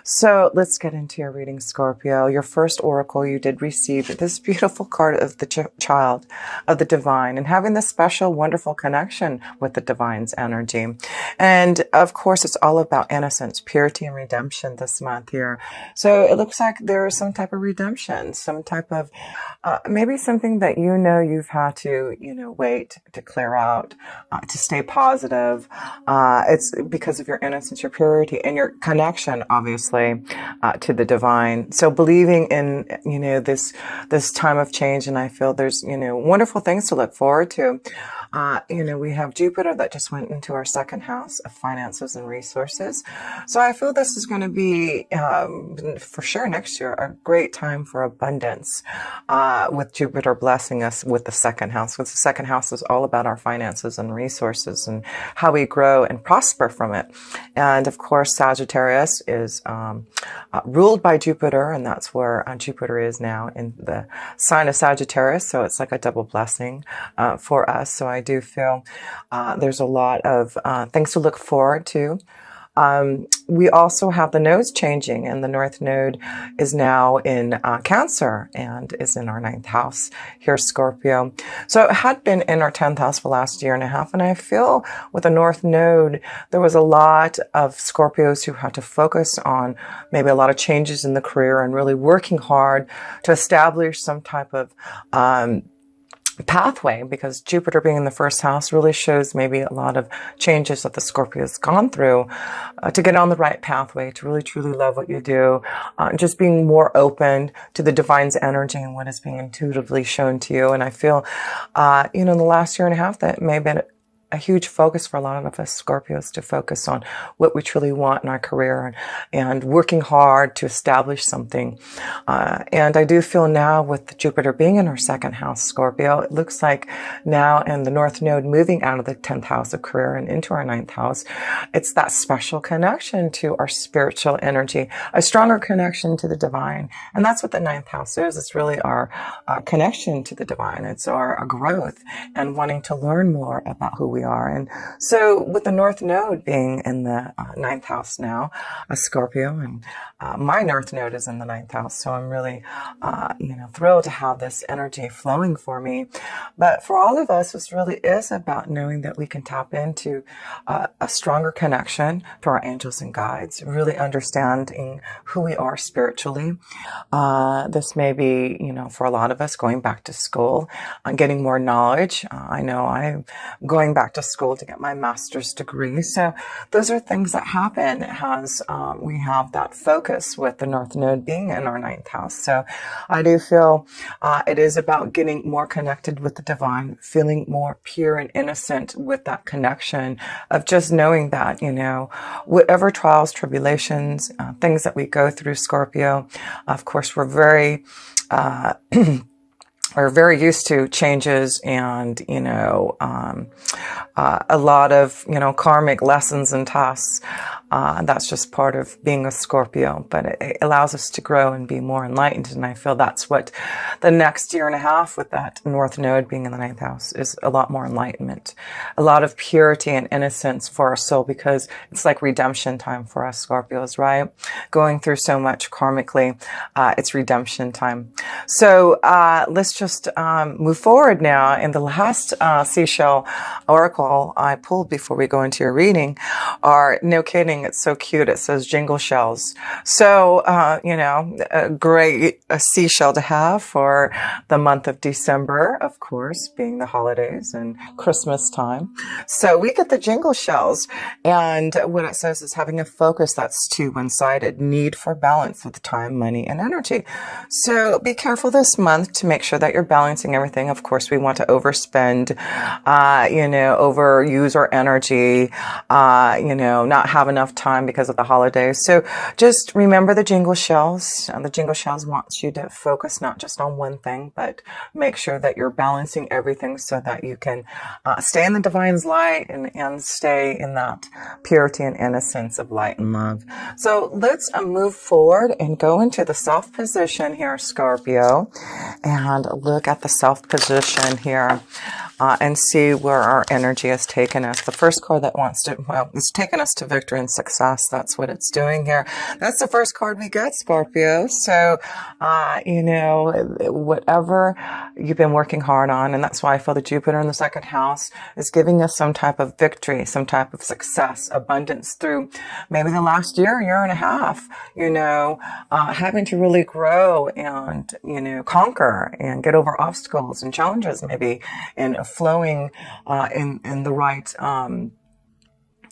So let's get into your reading, Scorpio. Your first oracle, you did receive this beautiful card of the child of the divine and having this special, wonderful connection with the divine's energy. And of course, it's all about innocence, purity, and redemption this month here. So it looks like there is some type of redemption, some type of maybe something that you've had to, wait to clear out, to stay positive. It's because of your innocence, your purity, and your connection, obviously, to the divine. So believing in, this time of change, and I feel there's, wonderful things to look forward to. We have Jupiter that just went into our second house of finances and resources. So I feel this is going to be, for sure next year, a great time for abundance, with Jupiter blessing us with the second house. Because the second house is all about our finances and resources and how we grow and prosper from it. And of course, Sagittarius is ruled by Jupiter, and that's where Jupiter is now in the sign of Sagittarius. So it's like a double blessing for us. So I do feel there's a lot of things to look forward to. We also have the nodes changing, and the North Node is now in Cancer and is in our 9th house here, Scorpio. So it had been in our 10th house for the last year and a half, and I feel with the North Node, there was a lot of Scorpios who had to focus on maybe a lot of changes in the career and really working hard to establish some type of pathway, because Jupiter being in the first house really shows maybe a lot of changes that the Scorpio has gone through to get on the right pathway, to really truly love what you do, just being more open to the divine's energy and what is being intuitively shown to you. And I feel, in the last year and a half, that may have been a huge focus for a lot of us Scorpios to focus on what we truly want in our career and working hard to establish something. And I do feel now with Jupiter being in our second house, Scorpio, it looks like now in the North Node moving out of the 10th house of career and into our 9th house, it's that special connection to our spiritual energy, a stronger connection to the divine. And that's what the 9th house is. It's really our connection to the divine. It's our growth and wanting to learn more about who we are. And so with the North Node being in the 9th house now, a Scorpio, and my North Node is in the 9th house. So I'm really, thrilled to have this energy flowing for me. But for all of us, this really is about knowing that we can tap into a stronger connection to our angels and guides, really understanding who we are spiritually. This may be, for a lot of us going back to school, getting more knowledge. I know I'm going back to school to get my master's degree. So those are things that happen as we have that focus with the North Node being in our 9th house. So I do feel it is about getting more connected with the divine, feeling more pure and innocent with that connection of just knowing that, whatever trials, tribulations, things that we go through, Scorpio, of course, we're very are very used to changes and, a lot of, karmic lessons and tasks. That's just part of being a Scorpio, but it allows us to grow and be more enlightened. And I feel that's what the next year and a half with that North Node being in the 9th house is, a lot more enlightenment, a lot of purity and innocence for our soul, because it's like redemption time for us Scorpios, right? Going through so much karmically, it's redemption time. So let's just move forward now. In the last seashell oracle I pulled before we go into your reading are, no kidding, it's so cute. It says jingle shells. So, a great seashell to have for the month of December, of course, being the holidays and Christmas time. So we get the jingle shells. And what it says is having a focus that's too one-sided, need for balance with time, money, and energy. So be careful this month to make sure that you're balancing everything. Of course, we want to overspend, overuse our energy, not have enough time because of the holidays. So just remember the jingle shells. The jingle shells wants you to focus not just on one thing, but make sure that you're balancing everything so that you can stay in the divine's light and stay in that purity and innocence of light and love. So let's move forward and go into the self position here, Scorpio, and look at the self position here and see where our energy energy has taken us. The first card that wants to, well, it's taken us to victory and success. That's what it's doing here. That's the first card we get, Scorpio. So, you know, whatever you've been working hard on, and that's why I feel that Jupiter in the second house is giving us some type of victory, some type of success, abundance through maybe the last year and a half, you know, having to really grow and, you know, conquer and get over obstacles and challenges maybe, and flowing in the right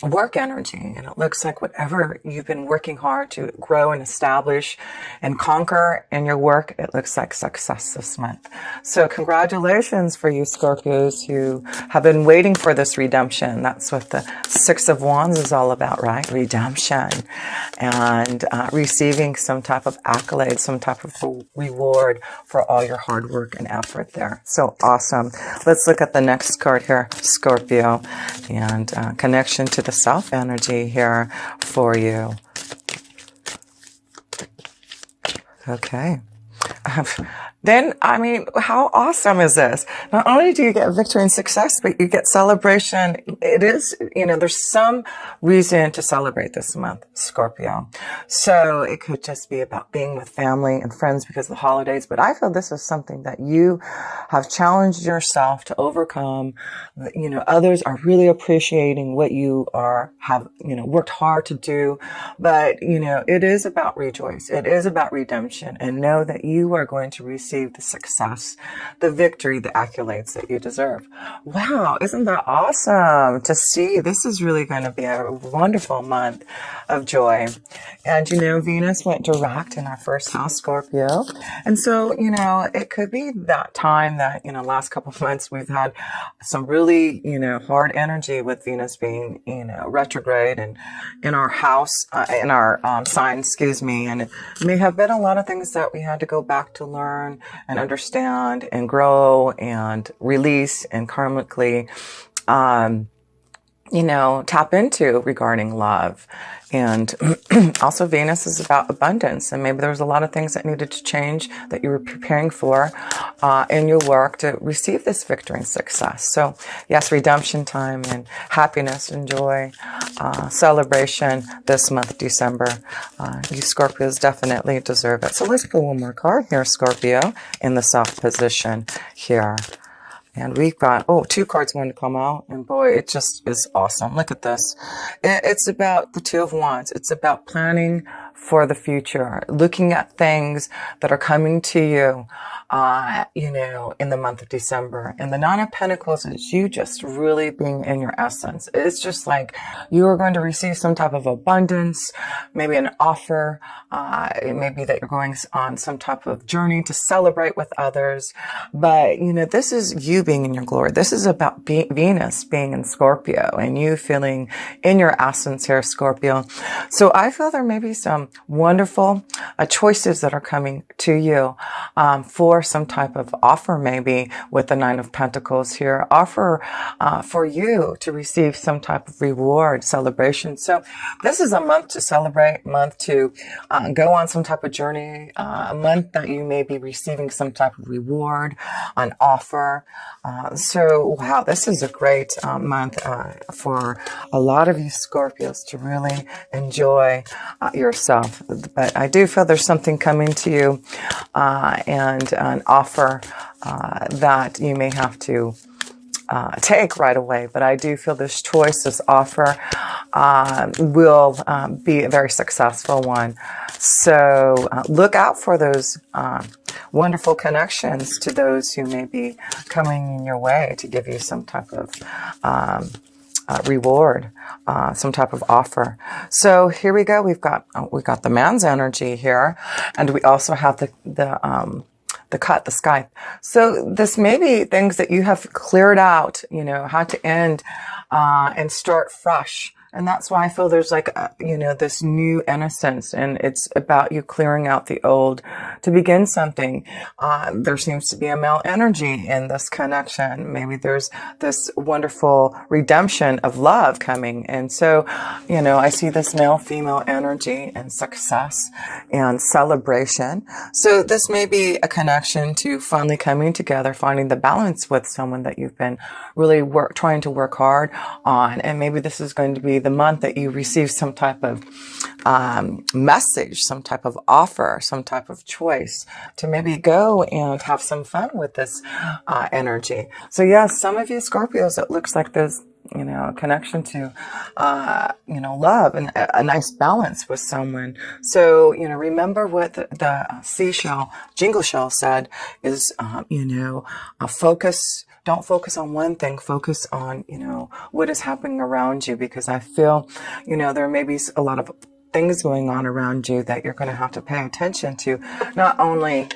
work energy. And it looks like whatever you've been working hard to grow and establish and conquer in your work, it looks like success this month. So congratulations for you Scorpios who have been waiting for this redemption. That's what the Six of Wands is all about, right? Redemption and receiving some type of accolade, some type of reward for all your hard work and effort there. So awesome. Let's look at the next card here, Scorpio, and connection to the self energy here for you. Okay. Then, I mean, how awesome is this? Not only do you get victory and success, but you get celebration. It is, you know, there's some reason to celebrate this month, Scorpio. So it could just be about being with family and friends because of the holidays. But I feel this is something that you have challenged yourself to overcome. You know, others are really appreciating what you have, you know, worked hard to do. But, you know, it is about rejoice. It is about redemption, and know that you are going to receive the success, the victory, the accolades that you deserve. Wow, isn't that awesome to see? This is really going to be a wonderful month of joy. And, you know, Venus went direct in our first house, Scorpio. And so, you know, it could be that time that, you know, last couple of months we've had some really, you know, hard energy with Venus being, you know, retrograde and in our house, in our sign, excuse me. And it may have been a lot of things that we had to go back to learn and understand and grow and release and karmically, you know, tap into regarding love. And also Venus is about abundance. And maybe there was a lot of things that needed to change that you were preparing for in your work to receive this victory and success. So yes, redemption time and happiness and joy, celebration this month, December. You Scorpios definitely deserve it. So let's pull one more card here, Scorpio, in the South position here. And we've got, two cards going to come out. And boy, it just is awesome. Look at this. It's about the Two of Wands. It's about planning for the future, looking at things that are coming to you, you know, in the month of December. And the Nine of Pentacles is you just really being in your essence. It's just like you are going to receive some type of abundance, maybe an offer. It may be that you're going on some type of journey to celebrate with others. But, you know, this is you being in your glory. This is about Venus being in Scorpio and you feeling in your essence here, Scorpio. So I feel there may be some wonderful choices that are coming to you for some type of offer, maybe with the Nine of Pentacles here, offer for you to receive some type of reward, celebration. So this is a month to celebrate, month to go on some type of journey, a month that you may be receiving some type of reward, an offer. So wow, this is a great month for a lot of you Scorpios to really enjoy yourself. But I do feel there's something coming to you and an offer that you may have to take right away. But I do feel this choice, this offer will be a very successful one. So look out for those wonderful connections to those who may be coming in your way to give you some type of reward, some type of offer. So here we go. We've got the man's energy here, and we also have the sky. So this may be things that you have cleared out, you know, had to end and start fresh. And that's why I feel there's like, this new innocence, and it's about you clearing out the old to begin something. There seems to be a male energy in this connection. Maybe there's this wonderful redemption of love coming. And so, I see this male female energy and success and celebration. So this may be a connection to finally coming together, finding the balance with someone that you've been really trying to work hard on. And maybe this is going to be the month that you receive some type of message, some type of offer, some type of choice to maybe go and have some fun with this energy. So yes, some of you Scorpios, it looks like there's a connection to, love and a nice balance with someone. So, remember what the seashell, jingle shell said is, focus. Don't focus on one thing. Focus on, what is happening around you, because I feel, there may be a lot of things going on around you that you're going to have to pay attention to. Not only,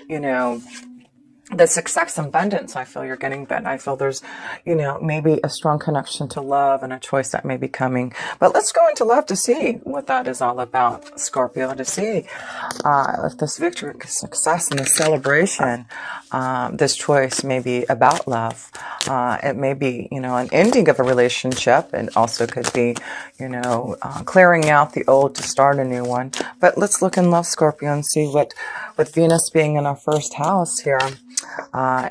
the success and abundance I feel you're getting, but I feel there's, maybe a strong connection to love and a choice that may be coming. But let's go into love to see what that is all about, Scorpio, to see if this victory, success, and the celebration, this choice may be about love. It may be, an ending of a relationship, and also could be, clearing out the old to start a new one. But let's look in love, Scorpio, and see what, with Venus being in our first house here,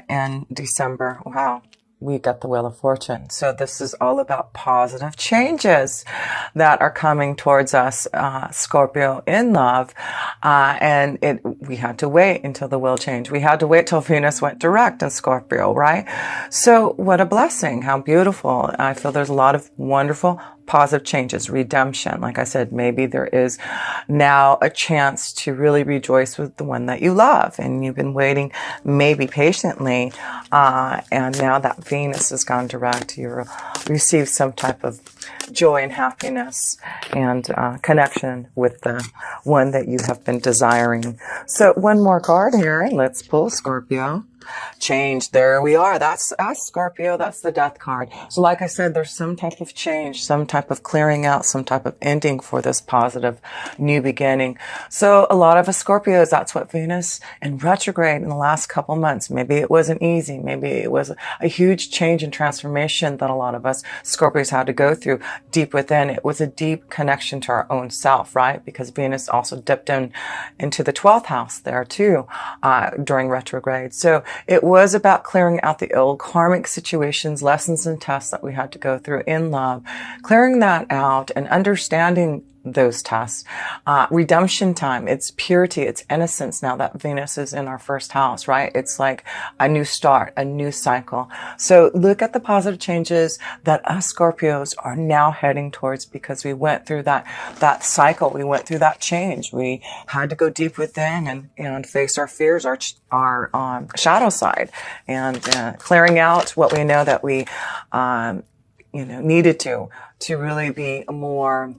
in December. Wow. We got the Wheel of Fortune. So this is all about positive changes that are coming towards us, Scorpio, in love. And we had to wait until the wheel changed. We had to wait till Venus went direct in Scorpio, right? So what a blessing. How beautiful. I feel there's a lot of wonderful positive changes, redemption. Like I said, maybe there is now a chance to really rejoice with the one that you love, and you've been waiting maybe patiently, and now that Venus has gone direct, you receive some type of joy and happiness and connection with the one that you have been desiring. So one more card here. Let's pull, Scorpio. Change. There we are. That's us, Scorpio. That's the Death card. So like I said, there's some type of change, some type of clearing out, some type of ending for this positive new beginning. So a lot of us Scorpios, that's what Venus in retrograde in the last couple months. Maybe it wasn't easy. Maybe it was a huge change and transformation that a lot of us Scorpios had to go through deep within. It was a deep connection to our own self, right? Because Venus also dipped into the 12th house there too, during retrograde. So it was about clearing out the old karmic situations, lessons, and tests that we had to go through in love, clearing that out and understanding those tests. Redemption time, it's purity, it's innocence now that Venus is in our first house, right? It's like a new start, a new cycle. So look at the positive changes that us Scorpios are now heading towards, because we went through that cycle. We went through that change. We had to go deep within and face our fears, our shadow side, and clearing out what we know that we, needed to really be more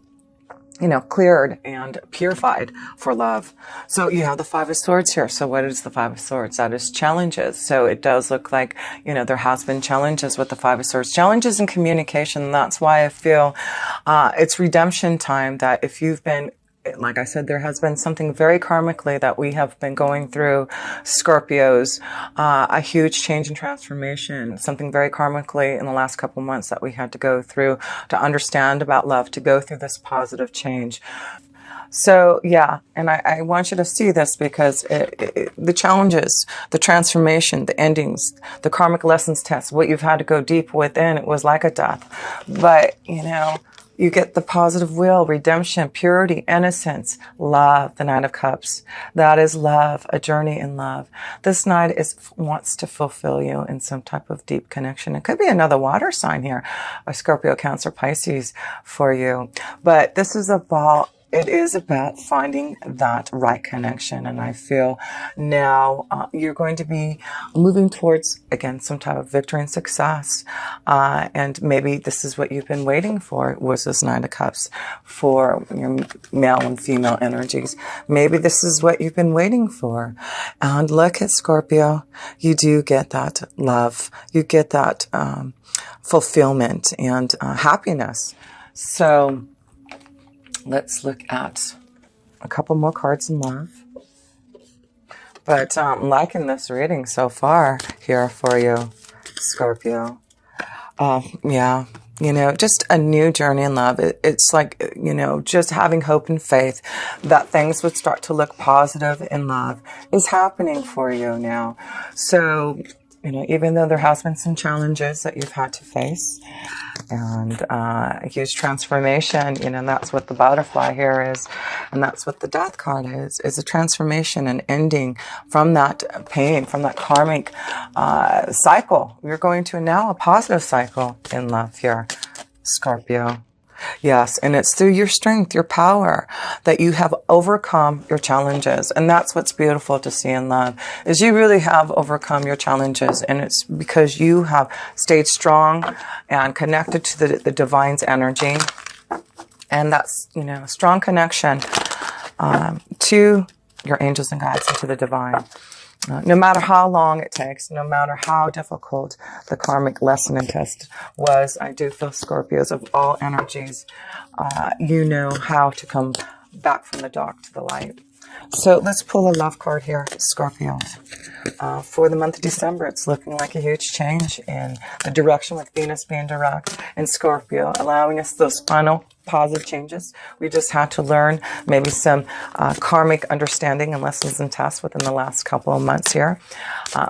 cleared and purified for love. So you have the Five of Swords here. So what is the Five of Swords? That is challenges. So it does look like, there has been challenges with the Five of Swords, challenges in communication. And that's why I feel, it's redemption time, that if you've been, like I said, there has been something very karmically that we have been going through, Scorpios, a huge change and transformation, something very karmically in the last couple months that we had to go through to understand about love, to go through this positive change. So yeah, and I want you to see this, because the challenges, the transformation, the endings, the karmic lessons test, what you've had to go deep within, it was like a death. But, you get the positive wheel, redemption, purity, innocence, love, the Knight of Cups. That is love, a journey in love. This Knight wants to fulfill you in some type of deep connection. It could be another water sign here, a Scorpio, Cancer, Pisces for you. But this is it is about finding that right connection. And I feel now you're going to be moving towards, again, some type of victory and success. And maybe this is what you've been waiting for, was this Nine of Cups for your male and female energies. Maybe this is what you've been waiting for. And look at Scorpio. You do get that love. You get that fulfillment and happiness. So Let's look at a couple more cards in love. But I'm liking this reading so far here for you, Scorpio. Yeah, you know, just a new journey in love. It's like, you know, just having hope and faith that things would start to look positive in love is happening for you now. So, you know, even though there has been some challenges that you've had to face and a huge transformation, you know, and that's what the butterfly here is. And that's what the death card is a transformation and ending from that pain, from that karmic cycle. You're going to now a positive cycle in love here, Scorpio. Yes, and it's through your strength, your power, that you have overcome your challenges. And that's what's beautiful to see in love, is you really have overcome your challenges. And it's because you have stayed strong and connected to the divine's energy. And that's, you know, a strong connection to your angels and guides and to the divine. No matter how long it takes, no matter how difficult the karmic lesson and test was, I do feel, Scorpios, of all energies, you know how to come back from the dark to the light. So let's pull a love card here, Scorpios. For the month of December, it's looking like a huge change in the direction, with Venus being direct in Scorpio, allowing us those final positive changes. We just had to learn maybe some karmic understanding and lessons and tests within the last couple of months here.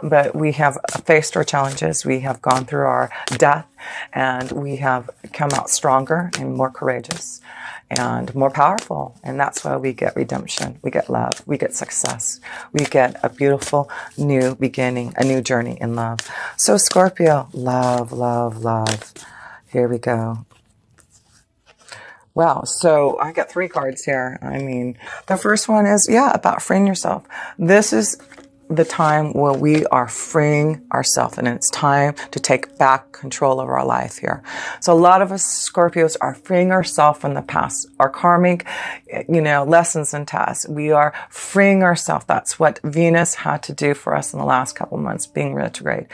But we have faced our challenges. We have gone through our death, and we have come out stronger and more courageous and more powerful. And that's why we get redemption. We get love. We get success. We get a beautiful new beginning, a new journey in love. So Scorpio, love, love, love. Here we go. Wow, so I got 3 cards here. I mean, the first one is, yeah, about freeing yourself. This is the time where we are freeing ourselves, and it's time to take back control of our life here. So a lot of us Scorpios are freeing ourselves from the past, our karmic, you know, lessons and tasks. We are freeing ourselves. That's what Venus had to do for us in the last couple months, being retrograde.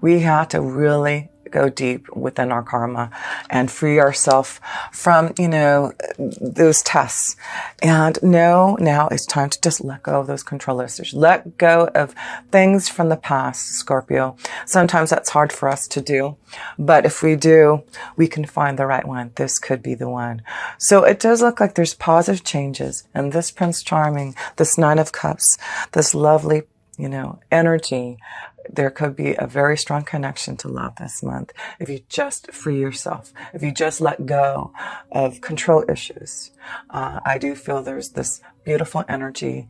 We had to really go deep within our karma and free ourselves from, you know, those tests. And no, now it's time to just let go of those control issues. Let go of things from the past, Scorpio. Sometimes that's hard for us to do, but if we do, we can find the right one. This could be the one. So it does look like there's positive changes, and this Prince Charming, this Nine of Cups, this lovely, you know, energy. There could be a very strong connection to love this month if you just free yourself, if you just let go of control issues. I do feel there's this beautiful energy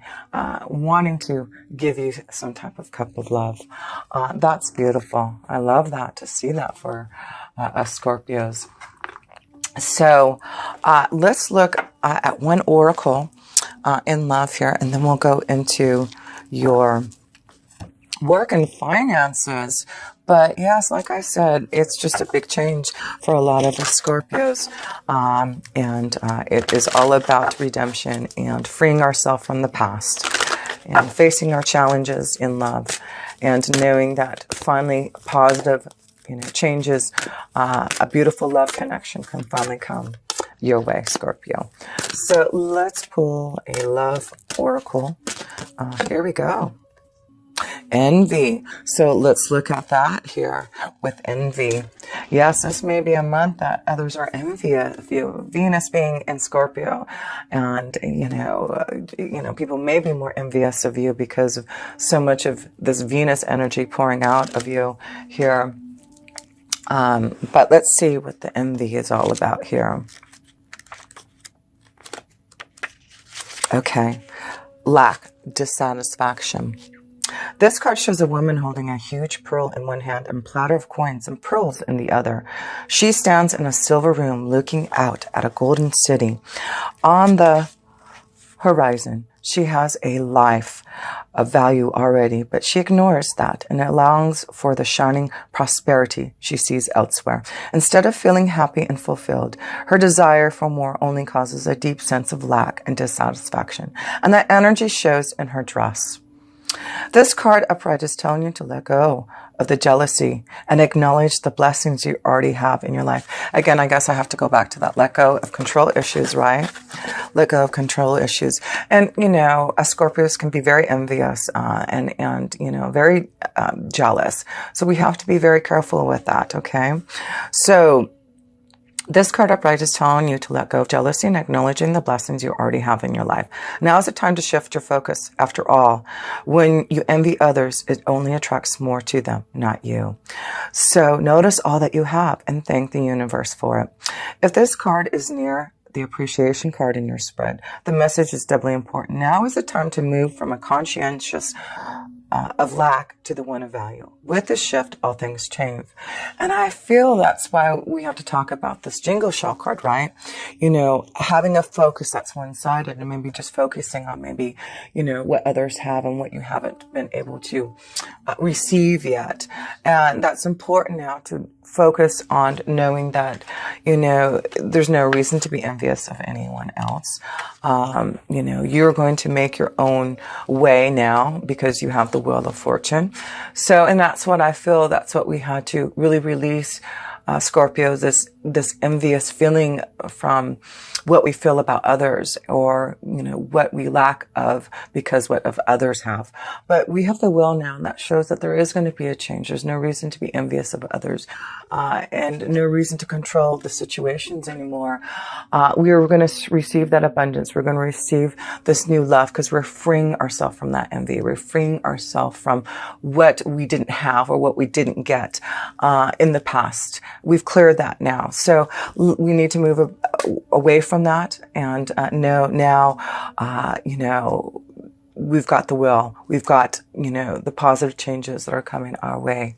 wanting to give you some type of cup of love. That's beautiful. I love that, to see that for us Scorpios. So let's look at one oracle in love here, and then we'll go into your work and finances. But yes, like I said, it's just a big change for a lot of us Scorpios. And it is all about redemption and freeing ourselves from the past and facing our challenges in love, and knowing that finally positive, you know, changes, a beautiful love connection can finally come your way, Scorpio. So let's pull a love oracle. Here we go. Envy. So let's look at that here with envy. Yes, this may be a month that others are envious of you. Venus being in Scorpio, and you know, people may be more envious of you because of so much of this Venus energy pouring out of you here. But let's see what the envy is all about here. Okay, lack, dissatisfaction. This card shows a woman holding a huge pearl in one hand and a platter of coins and pearls in the other. She stands in a silver room looking out at a golden city. On the horizon, she has a life of value already, but she ignores that and allows for the shining prosperity she sees elsewhere. Instead of feeling happy and fulfilled, her desire for more only causes a deep sense of lack and dissatisfaction. And that energy shows in her dress. This card upright is telling you to let go of the jealousy and acknowledge the blessings you already have in your life. Again, I guess I have to go back to that. Let go of control issues, right? Let go of control issues. And, you know, Scorpios can be very envious and you know, very jealous. So we have to be very careful with that, okay? So this card upright is telling you to let go of jealousy and acknowledging the blessings you already have in your life. Now is the time to shift your focus. After all, when you envy others, it only attracts more to them, not you. So notice all that you have and thank the universe for it. If this card is near the appreciation card in your spread, the message is doubly important. Now is the time to move from a conscientious of lack to the one of value. With this shift, all things change. And I feel that's why we have to talk about this jingle shell card, right? You know, having a focus that's one-sided and maybe just focusing on maybe, you know, what others have and what you haven't been able to receive yet. And that's important now to focus on knowing that, you know, there's no reason to be envious of anyone else. You know, you're going to make your own way now because you have the wheel of fortune. So, and that's what I feel, that's what we had to really release, Scorpio, this envious feeling from what we feel about others, or, you know, what we lack of because what of others have. But we have the will now, and that shows that there is going to be a change. There's no reason to be envious of others, and no reason to control the situations anymore. We are going to receive that abundance. We're going to receive this new love because we're freeing ourselves from that envy. We're freeing ourselves from what we didn't have or what we didn't get in the past. We've cleared that now. So we need to move away from that and know now, you know, we've got the will. We've got, you know, the positive changes that are coming our way.